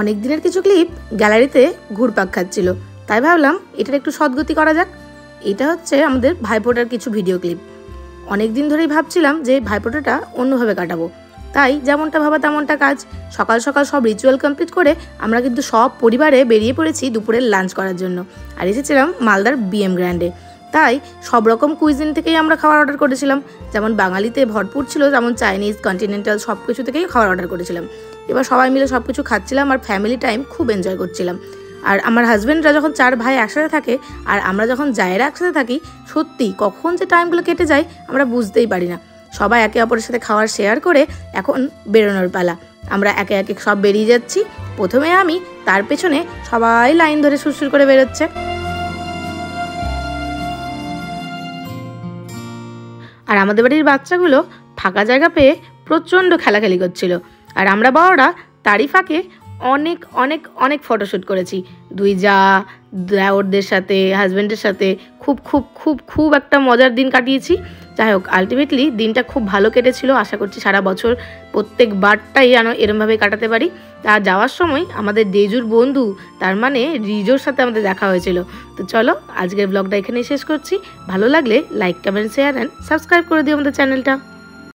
অনেক দিনের কিছু ক্লিপ গ্যালারিতে ঘুরপাক খাচ্ছিল, তাই ভাবলাম এটার একটু সদ্গতি করা যাক। এটা হচ্ছে আমাদের ভাইফোঁটার কিছু ভিডিও ক্লিপ। অনেক দিন ধরেই ভাবছিলাম যে ভাইফোঁটাটা অন্যভাবে কাটাবো, তাই যেমনটা ভাবা তেমনটা কাজ। সকাল সকাল সব রিচুয়াল কমপ্লিট করে আমরা কিন্তু সব পরিবারে বেরিয়ে পড়েছি দুপুরের লাঞ্চ করার জন্য। আর এসেছিলাম মালদার বিএম গ্র্যান্ডে। তাই সব রকম কুইজিন থেকেই আমরা খাবার অর্ডার করেছিলাম, যেমন বাঙালিতে ভরপুর ছিল, যেমন চাইনিজ, কন্টিনেন্টাল সব কিছু থেকেই খাবার অর্ডার করেছিলাম। এবার সবাই মিলে সব কিছু খাচ্ছিলাম আর ফ্যামিলি টাইম খুব এনজয় করছিলাম। আর আমার হাজব্যান্ডরা যখন 4 ভাই একসাথে থাকে আর আমরা যখন জায়েরা একসাথে থাকি, সত্যি কখন যে টাইমগুলো কেটে যায় আমরা বুঝতেই পারি না। সবাই একে অপরের সাথে খাবার শেয়ার করে এখন বেরোনোর পালা। আমরা একে একে সব বেরিয়ে যাচ্ছি, প্রথমে আমি, তার পেছনে সবাই লাইন ধরে সুরসুর করে বেরোচ্ছে। আর আমাদের বাড়ির বাচ্চাগুলো ফাঁকা জায়গা পেয়ে প্রচণ্ড খেলাখেলি করছিল, আর আমরা বড়রা তারই ফাঁকে অনেক অনেক অনেক ফটোশ্যুট করেছি। 2 জা দেওরদের সাথে, হাজব্যান্ডের সাথে খুব খুব খুব খুব একটা মজার দিন কাটিয়েছি। যাই হোক, আলটিমেটলি দিনটা খুব ভালো কেটেছিল। আশা করছি সারা বছর প্রত্যেক বারটাই যেন এরমভাবে কাটাতে পারি। তা যাওয়ার সময় আমাদের ডেজুর বন্ধু, তার মানে রিজোর সাথে আমাদের দেখা হয়েছিল। তো চলো আজকের ব্লগটা এখানেই শেষ করছি। ভালো লাগলে like, comment, share and subscribe করে দিও আমাদের চ্যানেলটা।